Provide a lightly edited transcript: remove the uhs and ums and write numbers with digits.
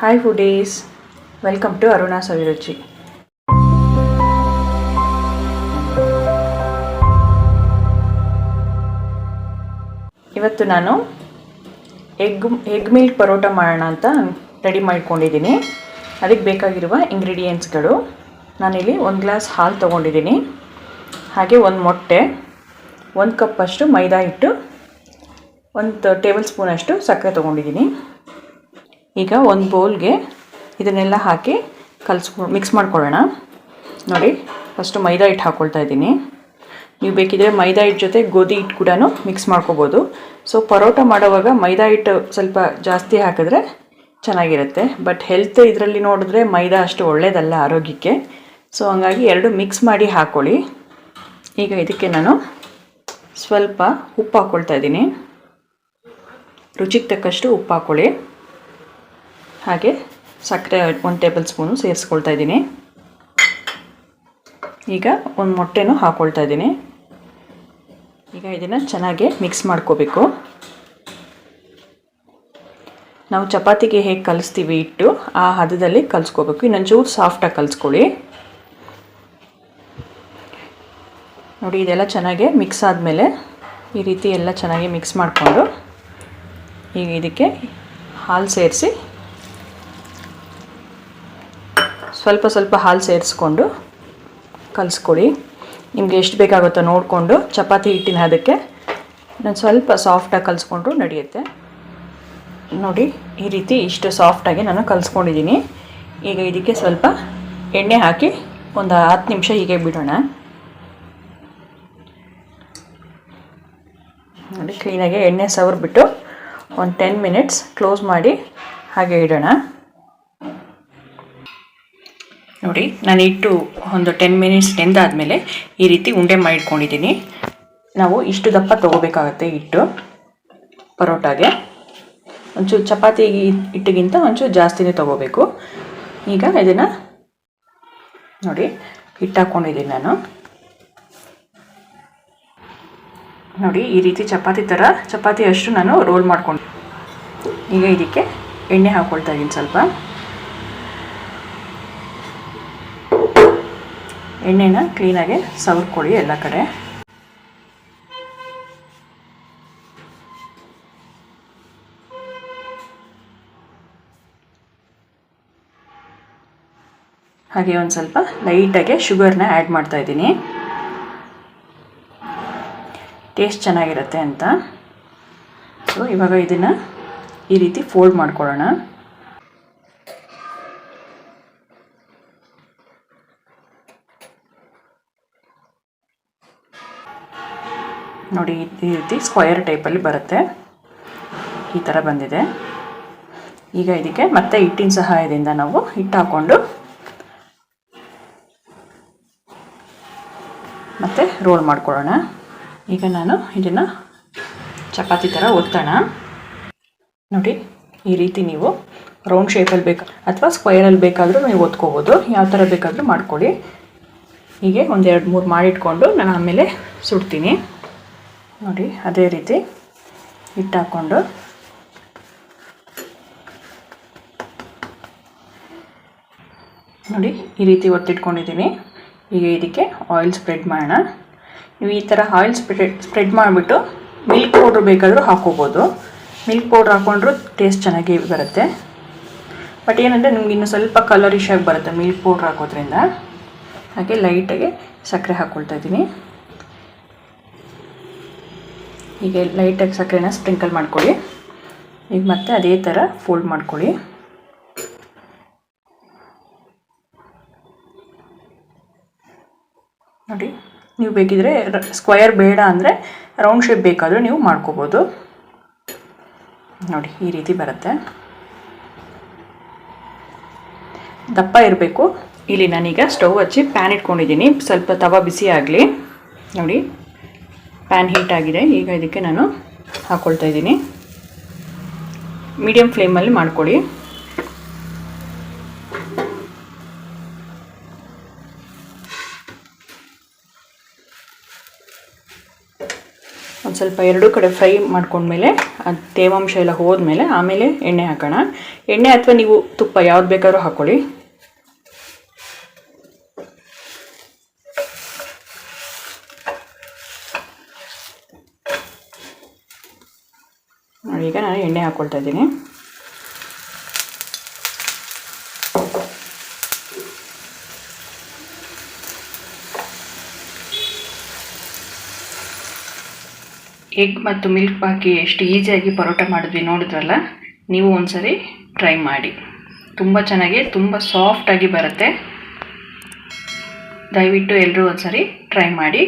Hi foodies, welcome to Aruna Saviruchi. ಇವತ್ತು ನಾನು egg milk paratha ಮಾಡೋಣ ಅಂತ ರೆಡಿ ಮಾಡ್ಕೊಂಡಿದ್ದೀನಿ. ಅದಕ್ಕೆ ಬೇಕಾಗಿರುವ ಇಂಗ್ರೀಡಿಯೆಂಟ್ಸ್ಗಳು, ನಾನಿಲ್ಲಿ 1 ಗ್ಲಾಸ್ ಹಾಲು ತೊಗೊಂಡಿದ್ದೀನಿ, ಹಾಗೆ 1 ಮೊಟ್ಟೆ, 1 ಕಪ್ಪಷ್ಟು ಮೈದಾ ಹಿಟ್ಟು, 1 ಟೇಬಲ್ ಸ್ಪೂನಷ್ಟು ಸಕ್ಕರೆ ತೊಗೊಂಡಿದ್ದೀನಿ. ಈಗ ಒಂದು ಬೌಲ್ಗೆ ಇದನ್ನೆಲ್ಲ ಹಾಕಿ ಮಿಕ್ಸ್ ಮಾಡ್ಕೊಳ್ಳೋಣ. ನೋಡಿ, ಫಸ್ಟು ಮೈದಾ ಹಿಟ್ಟು ಹಾಕ್ಕೊಳ್ತಾ ಇದ್ದೀನಿ. ನೀವು ಬೇಕಿದ್ರೆ ಮೈದಾ ಹಿಟ್ಟು ಜೊತೆ ಗೋಧಿ ಹಿಟ್ಟು ಕೂಡ ಮಿಕ್ಸ್ ಮಾಡ್ಕೋಬೋದು. ಸೊ ಪರೋಟ ಮಾಡೋವಾಗ ಮೈದಾ ಹಿಟ್ಟು ಸ್ವಲ್ಪ ಜಾಸ್ತಿ ಹಾಕಿದ್ರೆ ಚೆನ್ನಾಗಿರುತ್ತೆ, ಬಟ್ ಹೆಲ್ತ್ ಇದರಲ್ಲಿ ನೋಡಿದ್ರೆ ಮೈದಾ ಅಷ್ಟು ಒಳ್ಳೆಯದಲ್ಲ ಆರೋಗ್ಯಕ್ಕೆ. ಸೊ ಹಂಗಾಗಿ 2 ಮಿಕ್ಸ್ ಮಾಡಿ ಹಾಕ್ಕೊಳ್ಳಿ. ಈಗ ಇದಕ್ಕೆ ನಾನು ಸ್ವಲ್ಪ ಉಪ್ಪು ಹಾಕ್ಕೊಳ್ತಾ ಇದ್ದೀನಿ. ರುಚಿಗೆ ತಕ್ಕಷ್ಟು ಉಪ್ಪು ಹಾಕ್ಕೊಳ್ಳಿ. ಹಾಗೆ ಸಕ್ಕರೆ 1 ಟೇಬಲ್ ಸ್ಪೂನು ಸೇರಿಸ್ಕೊಳ್ತಾ ಇದ್ದೀನಿ. ಈಗ 1 ಮೊಟ್ಟೆನೂ ಹಾಕ್ಕೊಳ್ತಾ ಇದ್ದೀನಿ. ಈಗ ಇದನ್ನು ಚೆನ್ನಾಗಿ ಮಿಕ್ಸ್ ಮಾಡ್ಕೋಬೇಕು. ನಾವು ಚಪಾತಿಗೆ ಹೇಗೆ ಕಲಿಸ್ತೀವಿ ಹಿಟ್ಟು, ಆ ಹದದಲ್ಲಿ ಕಲಿಸ್ಕೋಬೇಕು. ಇನ್ನೊಂಚೂರು ಸಾಫ್ಟಾಗಿ ಕಲಿಸ್ಕೊಳ್ಳಿ. ನೋಡಿ, ಇದೆಲ್ಲ ಚೆನ್ನಾಗಿ ಮಿಕ್ಸ್ ಆದಮೇಲೆ ಈ ರೀತಿ ಎಲ್ಲ ಚೆನ್ನಾಗಿ ಮಿಕ್ಸ್ ಮಾಡಿಕೊಂಡು ಈಗ ಇದಕ್ಕೆ ಹಾಲು ಸೇರಿಸಿ ಸ್ವಲ್ಪ ಹಾಲು ಸೇರಿಸ್ಕೊಂಡು ಕಲಿಸ್ಕೊಳ್ಳಿ. ನಿಮಗೆ ಎಷ್ಟು ಬೇಕಾಗುತ್ತೋ ನೋಡಿಕೊಂಡು ಚಪಾತಿ ಹಿಟ್ಟಿನ ಅದಕ್ಕೆ ನಾನು ಸ್ವಲ್ಪ ಸಾಫ್ಟಾಗಿ ಕಲಿಸ್ಕೊಂಡ್ರು ನಡೆಯುತ್ತೆ. ನೋಡಿ, ಈ ರೀತಿ ಇಷ್ಟು ಸಾಫ್ಟಾಗಿ ನಾನು ಕಲಿಸ್ಕೊಂಡಿದ್ದೀನಿ. ಈಗ ಇದಕ್ಕೆ ಸ್ವಲ್ಪ ಎಣ್ಣೆ ಹಾಕಿ ಒಂದು 10 ನಿಮಿಷ ಹೀಗೆ ಬಿಡೋಣ. ನೋಡಿ, ಕ್ಲೀನಾಗಿ ಎಣ್ಣೆ ಸವರ್ಬಿಟ್ಟು ಒಂದು 10 ಮಿನಿಟ್ಸ್ ಕ್ಲೋಸ್ ಮಾಡಿ ಹಾಗೆ ಇಡೋಣ. ನೋಡಿ, ನಾನು ಇಟ್ಟು ಒಂದು 10 ಮಿನಿಟ್ಸ್ ನೆಂದಾದಮೇಲೆ ಈ ರೀತಿ ಉಂಡೆ ಮಾಡಿಟ್ಕೊಂಡಿದ್ದೀನಿ. ನಾವು ಇಷ್ಟು ದಪ್ಪ ತೊಗೋಬೇಕಾಗತ್ತೆ ಹಿಟ್ಟು ಪರೋಟಾಗೆ. ಒಂಚೂರು ಚಪಾತಿ ಹಿಟ್ಟಿಗಿಂತ ಒಂಚೂರು ಜಾಸ್ತಿನೇ ತೊಗೋಬೇಕು. ಈಗ ಇದನ್ನು ನೋಡಿ, ಹಿಟ್ಟು ಹಾಕ್ಕೊಂಡಿದ್ದೀನಿ ನಾನು. ನೋಡಿ, ಈ ರೀತಿ ಚಪಾತಿ ಅಷ್ಟು ನಾನು ರೋಲ್ ಮಾಡ್ಕೊಂಡು ಈಗ ಇದಕ್ಕೆ ಎಣ್ಣೆ ಹಾಕ್ಕೊಳ್ತಾ ಇದ್ದೀನಿ. ಸ್ವಲ್ಪ ಎಣ್ಣೆನ ಕ್ಲೀನಾಗಿ ಸವರ್ಕೊಳ್ಳಿ ಎಲ್ಲ ಕಡೆ. ಹಾಗೆ ಒಂದು ಸ್ವಲ್ಪ ಲೈಟಾಗಿ ಶುಗರ್ನ ಆ್ಯಡ್ ಮಾಡ್ತಾ ಇದ್ದೀನಿ, ಟೇಸ್ಟ್ ಚೆನ್ನಾಗಿರುತ್ತೆ ಅಂತ. ಸೊ ಇವಾಗ ಇದನ್ನು ಈ ರೀತಿ ಫೋಲ್ಡ್ ಮಾಡ್ಕೊಳ್ಳೋಣ. ನೋಡಿ, ಈ ರೀತಿ ಸ್ಕ್ವಯರ್ ಟೈಪಲ್ಲಿ ಬರುತ್ತೆ. ಈ ಥರ ಬಂದಿದೆ. ಈಗ ಇದಕ್ಕೆ ಮತ್ತೆ ಹಿಟ್ಟಿನ ಸಹಾಯದಿಂದ ನಾವು ಹಿಟ್ಟು ಹಾಕ್ಕೊಂಡು ಮತ್ತೆ ರೋಲ್ ಮಾಡ್ಕೊಳ್ಳೋಣ. ಈಗ ನಾನು ಇದನ್ನು ಚಪಾತಿ ಥರ ಒತ್ತೋಣ. ನೋಡಿ, ಈ ರೀತಿ ನೀವು ರೌಂಡ್ ಶೇಪಲ್ಲಿ ಬೇಕು ಅಥವಾ ಸ್ಕ್ವಯರಲ್ಲಿ ಬೇಕಾದರೂ ನೀವು ಒತ್ಕೋಬೋದು, ಯಾವ ಥರ ಬೇಕಾದರೂ ಮಾಡ್ಕೊಳ್ಳಿ. ಹೀಗೆ 1-2-3 ಮಾಡಿಟ್ಕೊಂಡು ನಾನು ಆಮೇಲೆ ಸುಡ್ತೀನಿ. ನೋಡಿ, ಅದೇ ರೀತಿ ಹಿಟ್ಟು ಹಾಕ್ಕೊಂಡು ನೋಡಿ ಈ ರೀತಿ ಒತ್ತಿಟ್ಕೊಂಡಿದ್ದೀನಿ. ಈಗ ಇದಕ್ಕೆ ಆಯಿಲ್ ಸ್ಪ್ರೆಡ್ ಮಾಡೋಣ. ನೀವು ಈ ಥರ ಆಯಿಲ್ ಸ್ಪ್ರೆಡ್ ಮಾಡಿಬಿಟ್ಟು ಮಿಲ್ಕ್ ಪೌಡ್ರ್ ಬೇಕಾದರೂ ಹಾಕ್ಕೋಬೋದು. ಮಿಲ್ಕ್ ಪೌಡ್ರ್ ಹಾಕ್ಕೊಂಡ್ರೂ ಟೇಸ್ಟ್ ಚೆನ್ನಾಗಿ ಬರುತ್ತೆ. ಬಟ್ ಏನಂದರೆ ನಿಮ್ಗೆ ಇನ್ನೂ ಸ್ವಲ್ಪ ಕಲರಿಶ್ ಆಗಿ ಬರುತ್ತೆ ಮಿಲ್ಕ್ ಪೌಡ್ರ್ ಹಾಕೋದ್ರಿಂದ. ಹಾಗೆ ಲೈಟಾಗಿ ಸಕ್ಕರೆ ಹಾಕ್ಕೊಳ್ತಾ ಇದ್ದೀನಿ. ಹೀಗೆ ಲೈಟಾಗಿ ಸಕ್ಕರೆನ ಸ್ಪ್ರಿಂಕಲ್ ಮಾಡ್ಕೊಳ್ಳಿ. ಈಗ ಮತ್ತೆ ಅದೇ ಥರ ಫೋಲ್ಡ್ ಮಾಡ್ಕೊಳ್ಳಿ. ನೋಡಿ, ನೀವು ಬೇಕಿದ್ರೆ ಸ್ಕ್ವಯರ್ ಬೇಡ ಅಂದರೆ ರೌಂಡ್ ಶೇಪ್ ಬೇಕಾದರೂ ನೀವು ಮಾಡ್ಕೋಬೋದು. ನೋಡಿ, ಈ ರೀತಿ ಬರುತ್ತೆ. ದಪ್ಪ ಇರಬೇಕು. ಇಲ್ಲಿ ನಾನೀಗ ಸ್ಟವ್ ಹಚ್ಚಿ ಪ್ಯಾನ್ ಇಟ್ಕೊಂಡಿದ್ದೀನಿ. ಸ್ವಲ್ಪ ತವ ಬಿಸಿ ಆಗಲಿ. ನೋಡಿ, ಪ್ಯಾನ್ ಹೀಟ್ ಆಗಿದೆ. ಈಗ ಇದಕ್ಕೆ ನಾನು ಹಾಕ್ಕೊಳ್ತಾ ಇದ್ದೀನಿ. ಮೀಡಿಯಮ್ ಫ್ಲೇಮಲ್ಲಿ ಮಾಡ್ಕೊಳ್ಳಿ. ಒಂದು ಸ್ವಲ್ಪ ಎರಡೂ ಕಡೆ ಫ್ರೈ ಮಾಡ್ಕೊಂಡ್ಮೇಲೆ ಅದು ತೇವಾಂಶ ಎಲ್ಲ ಹೋದ್ಮೇಲೆ ಆಮೇಲೆ ಎಣ್ಣೆ ಹಾಕೋಣ. ಎಣ್ಣೆ ಅಥವಾ ನೀವು ತುಪ್ಪ ಯಾವ್ದು ಬೇಕಾದ್ರೂ ಹಾಕ್ಕೊಳ್ಳಿ. ಈಗ ನಾನು ಎಣ್ಣೆ ಹಾಕ್ಕೊಳ್ತಾ ಇದ್ದೀನಿ. ಎಗ್ ಮತ್ತು ಮಿಲ್ಕ್ ಹಾಕಿ ಎಷ್ಟು ಈಸಿಯಾಗಿ ಪರೋಟ ಮಾಡಿದ್ವಿ ನೋಡಿದ್ರಲ್ಲ. ನೀವು ಒಂದ್ಸರಿ ಟ್ರೈ ಮಾಡಿ, ತುಂಬ ಚೆನ್ನಾಗಿ ತುಂಬ ಸಾಫ್ಟಾಗಿ ಬರುತ್ತೆ. ದಯವಿಟ್ಟು ಎಲ್ಲರೂ ಒಂದ್ಸರಿ ಟ್ರೈ ಮಾಡಿ.